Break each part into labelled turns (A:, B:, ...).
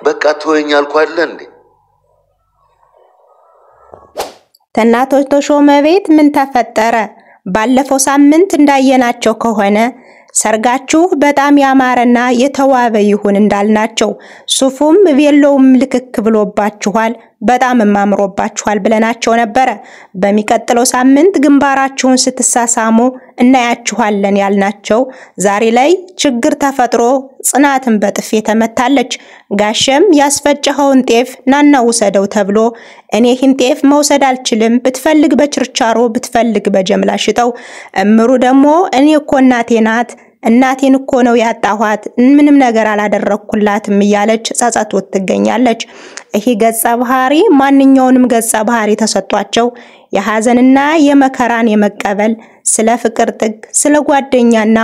A: በቃ ተወኝ አልኩ አይደል እንዴ?
B: ተናቶች ተሾመ ቤት ምን ተፈጠረ? ባለፈው ሳምንት እንዳየናቸው ከሆነ ሰርጋችሁ በጣም ያማረና የተዋበ ይሁን እንዳልናቸው ሱፉም ቬሎውም ልክክ ብሎባችኋል በጣም ማምሮባችኋል ብለናቸው ነበር። በሚቀጥለው ሳምንት ግንባራችሁን ስትሳሳሙ እናያችኋለን ያልናቸው ዛሬ ላይ ችግር ተፈጥሮ ጽናትን በጥፌ ተመታለች። ጋሸም ያስፈጨኸውን ጤፍ ናና ወሰደው ተብሎ እኔ ይህን ጤፍ መውሰድ አልችልም ብትፈልግ በችርቻሮ ብትፈልግ በጀምላ ሽጠው እምሩ ደግሞ እኔ እኮ እናቴ ናት እናቴን እኮ ነው ያጣኋት ምንም ነገር አላደረኩላትም እያለች ጻጻቶት ትገኛለች። ይሄ ገጸ ባህሪ ማንኛውንም ገጸ ባህሪ ተሰጧቸው የሐዘንና የመከራን የመቀበል ስለ ፍቅር ጥግ ስለ ጓደኛና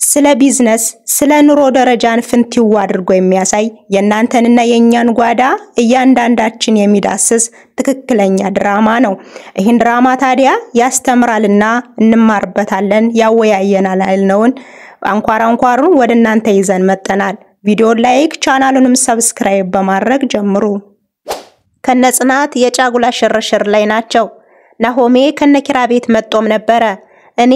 B: ስለ ቢዝነስ ስለ ኑሮ ደረጃን ፍንቲው አድርጎ የሚያሳይ የናንተንና የኛን ጓዳ እያንዳንዳችን የሚዳስስ ትክክለኛ ድራማ ነው። ይሄን ድራማ ታዲያ ያስተምራልና እንማርበታለን ያወያየናል አይልነውን አንኳሩን ወደ እናንተ ይዘን መጠናል። ቪዲዮ ላይክ ቻናሉንም ሰብስክራይብ በማድረግ ጀምሩ። ከነጽናት የጫጉላ ሽርሽር ላይ ናቸው። ናሆሜ ከነኪራ ቤት መጥቶም ነበር። እኔ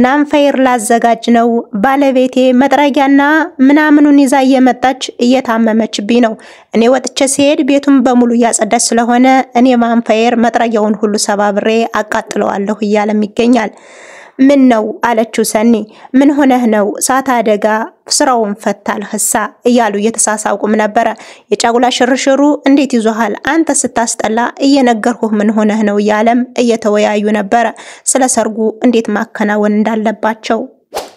B: ናንፋየር ላዘጋጅ ነው ባለቤቴ መጥረጊያና ምናምኑን ይዛ እየመጣች እየታመመችብኝ ነው። እኔ ወጥቼ ሲሄድ ቤቱን በሙሉ ያጸዳች ስለሆነ እኔ ናንፋየር መጥረጊያውን ሁሉ ሰባብሬ አቃጥለዋለሁ እያለም ይገኛል። ምን ነው አለችው ሰኒ። ምን ሆነህ ነው? ሳታ አደጋ ስራውን ፈታል ህሳ እያሉ እየተሳሳቁም ነበር። የጫጉላ ሽርሽሩ እንዴት ይዟሃል? አንተ ስታስጠላ እየነገርኩህ ምን ሆነህ ነው እያለም እየተወያዩ ነበር። ስለ ሰርጉ እንዴት ማከናወን እንዳለባቸው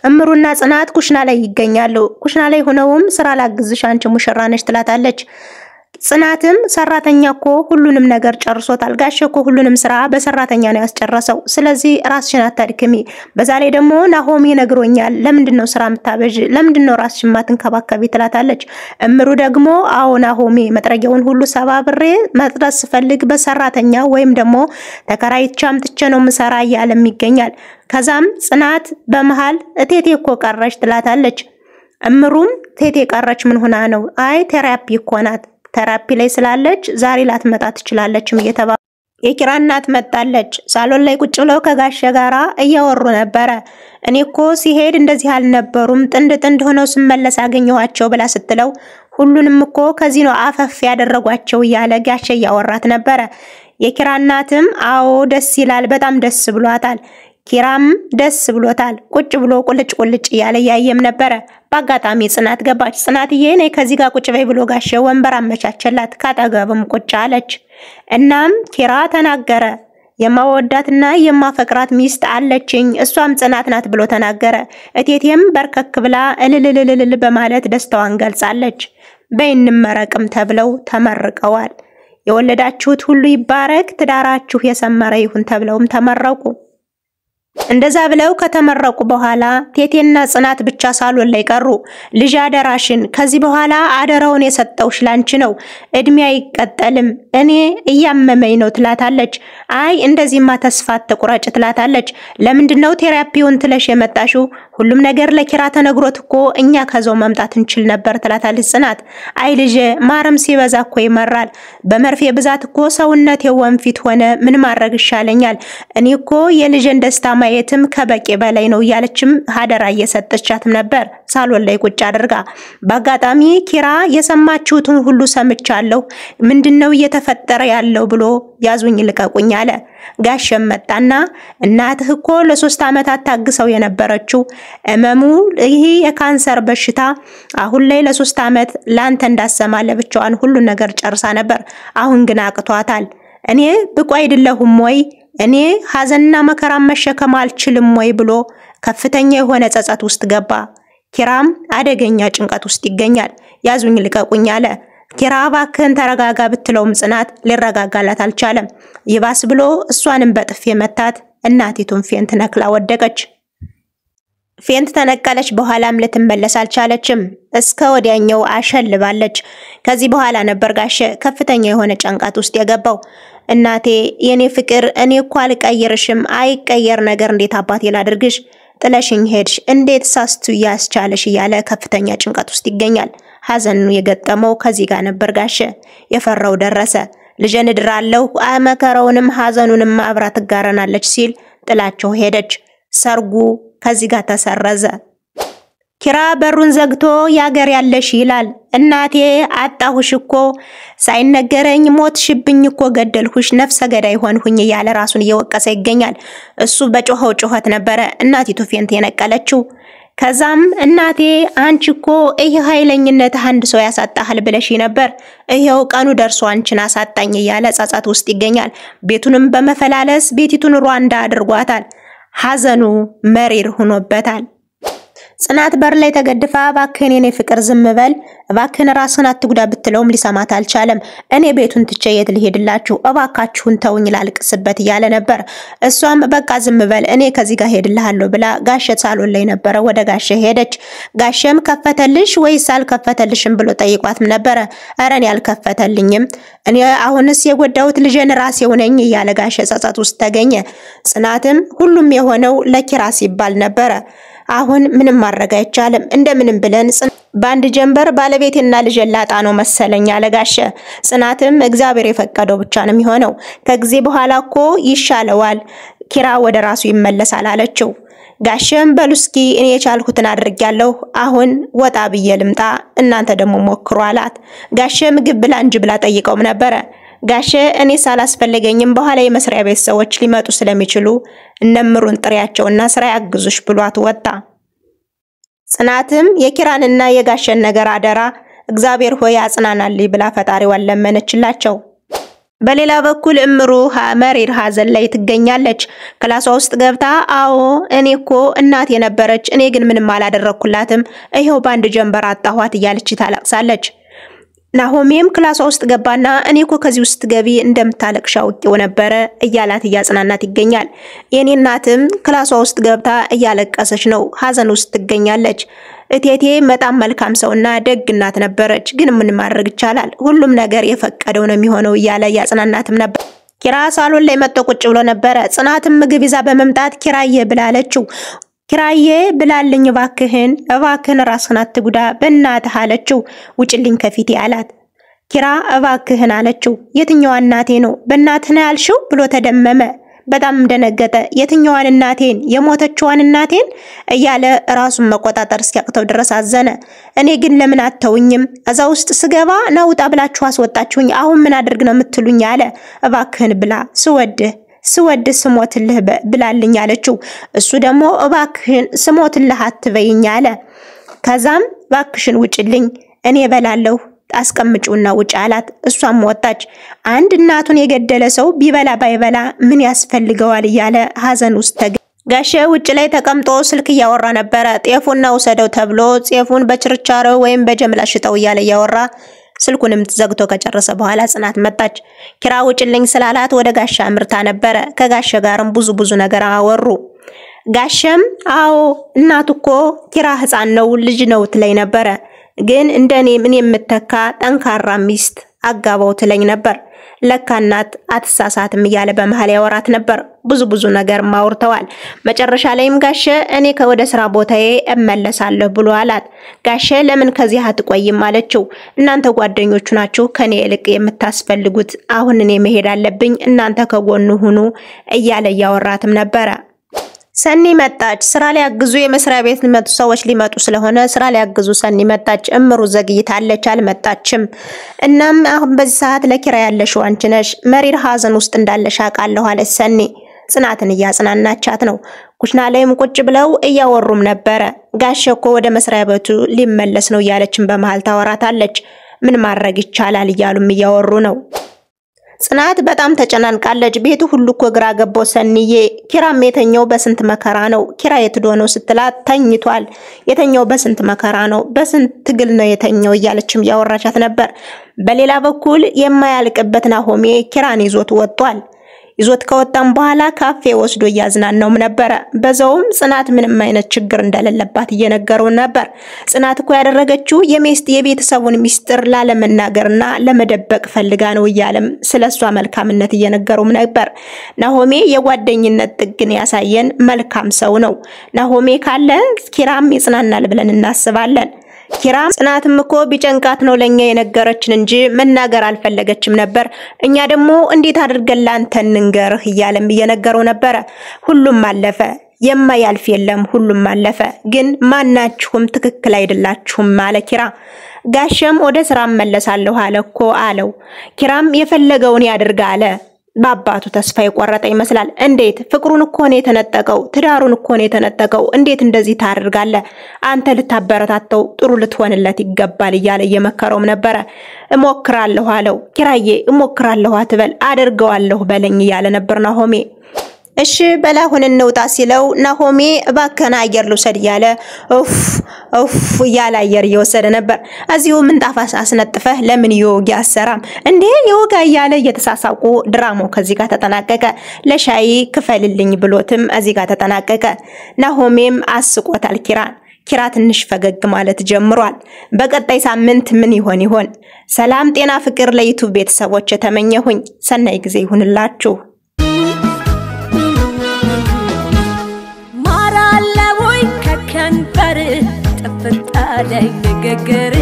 B: እምሩና ጽናት ኩሽና ላይ ይገኛሉ። ኩሽና ላይ ሆነውም ስራ ላግዝሽ አንቺ ሙሽራ ነሽ ትላታለች። ጽናትም ሰራተኛ እኮ ሁሉንም ነገር ጨርሶታል ጋሼ እኮ ሁሉንም ስራ በሰራተኛ ነው ያስጨረሰው ስለዚህ ራስሽን አታድክሚ በዛ ላይ ደግሞ ናሆሜ ነግሮኛል ለምንድነው ስራ ምታበዥ ለምንድነው ራስሽን ማትንከባከቢ ትላታለች። እምሩ ደግሞ አዎ ናሆሜ መጥረጊያውን ሁሉ ሰባብሬ መጥረስ ፈልግ በሰራተኛ ወይም ደግሞ ተከራይቼ አምጥቼ ነው ምሰራ ያለም ይገኛል። ከዛም ጽናት በመሃል እቴቴ እኮ ቀረች ትላታለች። እምሩም ቴቴ ቀረች ምን ሆና ነው? አይ ቴራፒ እኮ ናት ቴራፒ ላይ ስላለች ዛሬ ላትመጣ ትችላለችም እየተባለ የኪራ እናት መጣለች። ሳሎን ላይ ቁጭ ብለው ከጋሼ ጋራ እያወሩ ነበር። እኔ እኮ ሲሄድ እንደዚህ አልነበሩም ጥንድ ሆነው ስመለስ አገኘኋቸው ብላ ስትለው ሁሉንም እኮ ከዚህ ነው አፈፍ ያደረጓቸው እያለ ጋሼ ያወራት ነበር። የኪራ እናትም አዎ ደስ ይላል በጣም ደስ ብሏታል። ኪራም ደስ ብሎታል ቁጭ ብሎ ቁልጭ ያለ ያየም ነበር። በአጋጣሚ ጽናት ገባች። ጽናትዬ ነይ ከዚህ ጋር ቁጭ በይ ብሎ ጋሼ ወንበር አመቻቸላት። ካጠገብም ቁጭ አለች። እናም ኪራ ተናገረ። የማወዳትና የማፈቅራት ሚስት አለችኝ እሷም ጽናት ናት ብሎ ተናገረ። እቴቴም በርከክ ብላ እልልልልል በማለት ደስታዋን ገልጻለች። በእንመረቅም ተብለው ተመርቀዋል። የወለዳችሁት ሁሉ ይባረክ ትዳራችሁ የሰመረ ይሁን ተብለውም ተመረቁ። እንደዛ ብለው ከተመረቁ በኋላ ቴቴና ጽናት ብቻ ሳሎን ላይ ቀሩ። ልጅ አደራሽን ከዚህ በኋላ አደራውን የሰጠውሽ ላንቺ ነው እድሜ አይቀጠልም እኔ እያመመኝ ነው ትላታለች። አይ እንደዚህማ ተስፋ ተቆራጭ ትላታለች። ለምንድነው ቴራፒውን ትለሽ የመጣሽው? ሁሉም ነገር ለኪራ ተነግሮት እኮ እኛ ከዛው መምጣት እንችል ነበር ትላታለች ጽናት። አይ ልጅ ማረም ሲበዛ እኮ ይመራል በመርፌ ብዛት እኮ ሰውነቴ ወንፊት ሆነ ምን ማድረግ ይሻለኛል እኔ እኮ የልጅን ደስታ ማየትም ከበቂ በላይ ነው ያለችም ሀደራ እየሰጠቻትም ነበር ሳሎን ላይ ቁጭ አድርጋ። በአጋጣሚ ኪራ የሰማችሁትን ሁሉ ሰምቻለሁ ምንድነው እየተፈጠረ ያለው ብሎ ያዙኝ ልቀቁኝ አለ። ጋሸም መጣና እናትህ እኮ ለ3 አመታት ታግሰው የነበረችው እመሙ ይሄ የካንሰር በሽታ አሁን ላይ ለ3 አመት ላንተ እንዳሰማ ለብቻዋን ሁሉ ነገር ጨርሳ ነበር አሁን ግን አቅቷታል። እኔ ብቁ አይደለሁም ወይ እኔ ሐዘንና መከራ መሸከም አልችልም ወይ ብሎ ከፍተኛ የሆነ ጸጸት ውስጥ ገባ። ኪራም አደገኛ ጭንቀት ውስጥ ይገኛል። ያዙኝ ልቀቁኝ አለ። ኪራ ባክን ተረጋጋ ብትለውም ጽናት ሊረጋጋላት አልቻለም። ይባስ ብሎ እሷንም በጥፌ መታት። እናቲቱን ፌንት ነክላ ወደቀች። ፌንት ተነቀለች በኋላም ልትመለስ አልቻለችም። እስከ ወዲያኛው አሸልባለች። ከዚህ በኋላ ነበር ጋሼ ከፍተኛ የሆነ ጭንቀት ውስጥ የገባው። እናቴ የኔ ፍቅር እኔ እኮ አልቀየርሽም አይቀየር ነገር እንዴት አባቴ ላድርግሽ ጥለሽኝ ሄድሽ እንዴት ሳስቱ ያስቻለሽ እያለ ከፍተኛ ጭንቀት ውስጥ ይገኛል። ሐዘኑ የገጠመው ከዚህ ጋር ነበር። ጋሼ የፈራው ደረሰ። ልጄን እድራለሁ መከራውንም ሐዘኑንም አብራ ትጋራናለች ሲል ጥላቸው ሄደች። ሰርጉ ከዚህ ጋር ተሰረዘ። ኪራ በሩን ዘግቶ ያገር ያለሽ ይላል። እናቴ አጣሁሽ እኮ ሳይነገረኝ ሞትሽብኝ እኮ ገደልሁሽ ነፍሰ ገዳይ ሆንሁኝ እያለ ራሱን እየወቀሰ ይገኛል። እሱ በጮኸው ጮኸት ነበረ እናቲቱ ፌንት የነቀለችው። ከዛም እናቴ አንቺ እኮ ይሄ ኃይለኝነት አንድ ሰው ያሳጣሃል ብለሽ ነበር፣ ይሄው ቀኑ ደርሶ አንቺን አሳጣኝ እያለ ጸጸት ውስጥ ይገኛል። ቤቱንም በመፈላለስ ቤቲቱን ሩዋንዳ አድርጓታል። ሐዘኑ መሪር ሆኖበታል። ጽናት በር ላይ ተገድፋ እባክህን የኔ ፍቅር ዝም በል እባክህን ራስህን አትጉዳ ብትለውም ሊሰማት አልቻለም። እኔ ቤቱን ትቼ የት ልሄድላችሁ እባካችሁን ተውኝ ላልቅስበት እያለ ነበር። እሷም በቃ ዝም በል እኔ ከዚህ ጋር ሄድልሃለሁ ብላ ጋሼ ሳሎን ላይ ነበረ ወደ ጋሼ ሄደች። ጋሼም ከፈተልሽ ወይስ አልከፈተልሽም ብሎ ጠይቋትም ነበረ። ኧረ እኔ አልከፈተልኝም እኔ አሁንስ የጎዳሁት ልጄን ራሴው ነኝ እያለ ጋሼ ጸጸት ውስጥ ተገኘ። ጽናትም ሁሉም የሆነው ለኪራ ሲባል ነበረ። አሁን ምንም ማድረግ አይቻልም እንደምንም ብለን ባንድ ጀንበር ባለቤቴና ልጅ ላጣ ነው መሰለኝ አለ ጋሼ። ጽናትም እግዚአብሔር የፈቀደው ብቻ ነው የሚሆነው ከጊዜ በኋላ እኮ ይሻለዋል ኪራ ወደ ራሱ ይመለሳል አለችው። ጋሼም በሉስኪ እኔ የቻልኩትን አድርጌያለሁ አሁን ወጣ ብዬ ልምጣ እናንተ ደግሞ ሞክሩ አላት። ጋሼም ምግብ ብላ እንጂ ብላ ጠይቀውም ነበረ። ጋሼ እኔ ሳላስፈልገኝም በኋላ የመስሪያ ቤት ሰዎች ሊመጡ ስለሚችሉ እነምሩን ጥሪያቸውና ስራ ያግዙሽ ብሏት ወጣ። ጽናትም የኪራንና የጋሼን ነገር አደራ እግዚአብሔር ሆይ አጽናናልኝ ብላ ፈጣሪዋን ለመነችላቸው። በሌላ በኩል እምሩ መሪር ሐዘን ላይ ትገኛለች። ክላሷ ውስጥ ገብታ አዎ እኔ እኮ እናት የነበረች እኔ ግን ምንም አላደረኩላትም ይሄው ባንድ ጀንበር አጣኋት እያለች ታለቅሳለች። ናሆሜም ክላሷ ውስጥ ገባና እኔ እኮ ከዚህ ውስጥ ገቢ እንደምታለቅሽ አውቄው ነበረ እያላት እያጽናናት ይገኛል። የኔ እናትም ክላሷ ውስጥ ገብታ እያለቀሰች ነው ሐዘን ውስጥ ትገኛለች። እቴቴ በጣም መልካም ሰውና ደግ እናት ነበረች ግን ምን ማድረግ ይቻላል ሁሉም ነገር የፈቀደው ነው የሚሆነው እያለ ያጽናናትም ነበር። ኪራ ሳሎን ላይ መጥቶ ቁጭ ብሎ ነበረ። ጽናትም ምግብ ይዛ በመምጣት ኪራዬ ብላለችው። ኪራዬ ብላልኝ እባክህን ራስህን አትጉዳ በእናትህ አለችው። ውጭልኝ ከፊቴ አላት። ኪራ እባክህን አለችው። የትኛዋ እናቴ ነው በእናትህ ነው ያልሽው ብሎ ተደመመ። በጣም እንደነገጠ የትኛዋን እናቴን የሞተችዋን እናቴን እያለ ራሱን መቆጣጠር እስኪያቅተው ድረስ አዘነ። እኔ ግን ለምን አተውኝም እዛ ውስጥ ስገባ ናውጣ ብላችሁ አስወጣችሁኝ አሁን ምን አድርግ ነው የምትሉኝ አለ። እባክህን ብላ ስወድ ስሞትልህ ብላልኝ አለችው። እሱ ደግሞ እባክህን ስሞትልህ አትበይኝ አለ። ከዛም እባክሽን ውጭልኝ እኔ በላለሁ አስቀምጪውና ውጭ አላት። እሷም ወጣች። አንድ እናቱን የገደለ ሰው ቢበላ ባይበላ ምን ያስፈልገዋል እያለ ሐዘን ውስጥ ጋሼ ውጭ ላይ ተቀምጦ ስልክ እያወራ ነበረ። ጤፉና ወሰደው ተብሎ ጤፉን በችርቻሮ ወይም በጀምላ ሽጠው እያለ እያወራ ስልኩንም ዘግቶ ከጨረሰ በኋላ ጽናት መጣች። ኪራ ውጭልኝ ስላላት ወደ ጋሻ አምርታ ነበረ። ከጋሼ ጋርም ብዙ ነገር አወሩ። ጋሼም አዎ እናቱ እኮ ኪራ ህፃን ነው ልጅ ነው ትለኝ ነበረ ግን እንደኔ ምን የምተካ ጠንካራ ሚስት አጋባው ትለኝ ነበር። ለካ እናት አትሳሳትም እያለ በመሃል ያወራት ነበር። ብዙ ነገር ማውርተዋል። መጨረሻ ላይም ጋሼ እኔ ከወደ ስራ ቦታዬ እመለሳለሁ ብሎ አላት። ጋሼ ለምን ከዚህ አትቆይም አለችው። እናንተ ጓደኞቹ ናችሁ ከኔ ይልቅ የምታስፈልጉት አሁን እኔ መሄድ አለብኝ እናንተ ከጎኑ ሁኑ እያለ ያወራትም ነበረ። ሰኒ መጣች። ስራ ላይ ያግዙ የመስሪያ ቤት ሊመጡ ሰዎች ሊመጡ ስለሆነ ስራ ላይ ያግዙ ሰኒ መጣች። እምሩ ዘግይታለች አልመጣችም። እናም አሁን በዚህ ሰዓት ለኪራ ያለሽው አንቺ ነሽ መሪር ሐዘን ውስጥ እንዳለሽ አውቃለሁ አለች ሰኒ። ጽናትን እያጽናናቻት ነው። ኩሽና ላይም ቁጭ ብለው እያወሩም ነበረ። ጋሼ እኮ ወደ መስሪያ ቤቱ ሊመለስ ነው እያለችም በመሃል ታወራታለች። ምን ማድረግ ይቻላል እያሉም እያወሩ ነው። ጽናት በጣም ተጨናንቃለች። ቤቱ ሁሉ እኮ ግራ ገባው ሰኒዬ ኪራም የተኛው በስንት መከራ ነው ኪራ የትዶ ነው ስትላት ተኝቷል የተኛው በስንት መከራ ነው በስንት ትግል ነው የተኛው እያለችም ያወራቻት ነበር። በሌላ በኩል የማያልቅበት ናሆሜ ኪራን ይዞት ወጥቷል። ይዞት ከወጣም በኋላ ካፌ ወስዶ ያዝናናውም ነበር። በዛውም ጽናት ምንም አይነት ችግር እንደሌለባት እየነገረው ነበር። ጽናት እኮ ያደረገችው የቤተሰቡን ሚስጥር ላለመናገርና ለመደበቅ ፈልጋ ነው እያለም ስለሷ መልካምነት እየነገረውም ነበር። ናሆሜ የጓደኝነት ጥግን ያሳየን መልካም ሰው ነው። ናሆሜ ካለ ኪራም ይጽናናል ብለን እናስባለን። ኪራም ጽናትም እኮ ቢጨንቃት ነው ለኛ የነገረችን እንጂ መናገር አልፈለገችም ነበር እኛ ደግሞ እንዴት አድርገን ላንተ እንንገርህ እያለም እየነገረው ነበር ሁሉም አለፈ የማያልፍ የለም ሁሉም አለፈ ግን ማናችሁም ትክክል አይደላችሁም ማለ ኪራ ጋሸም ወደ ስራ መለሳለሁ አለኮ አለው ኪራም የፈለገውን ያድርግ አለ ባባቱ ተስፋ ይቆረጠ ይመስላል እንዴት ፍቅሩን እኮ ነው የተነጠቀው ትዳሩን እኮ ነው የተነጠቀው እንዴት እንደዚህ ታደርጋለ አንተ ልታበረታተው ጥሩ ልትሆንለት ይገባል እያለ የመከረውም ነበር እሞክራለሁ አለው ኪራዬ እሞክራለሁ አትበል አድርገዋለሁ በለኝ እያለ ነበር ናሆሜ እሺ በላሁን እንውጣ ሲለው ናሆሜ ባከና አየር ልውሰድ ያለ ኡፍ ያለ አየር እየወሰደ ነበር አዚሁ ምንጣፋስ አስነጥፈህ ለምን ይወጋ አሰራም እንዴ ይወጋ ያለ እየተሳሳቁ ድራማው ከዚህ ጋር ተጠናቀቀ ለሻይ ክፈልልኝ ብሎትም እዚህ ጋር ተጠናቀቀ ናሆሜም አስቆታል ኪራ ትንሽ ፈገግ ማለት ጀምሯል በቀጣይ ሳምንት ምን ይሆን ሰላም ጤና ፍቅር ለዩቲዩብ ቤተሰቦች ተመኘሁኝ ሰናይ ጊዜ ይሁንላችሁ
C: كنفر تفتح علي نققر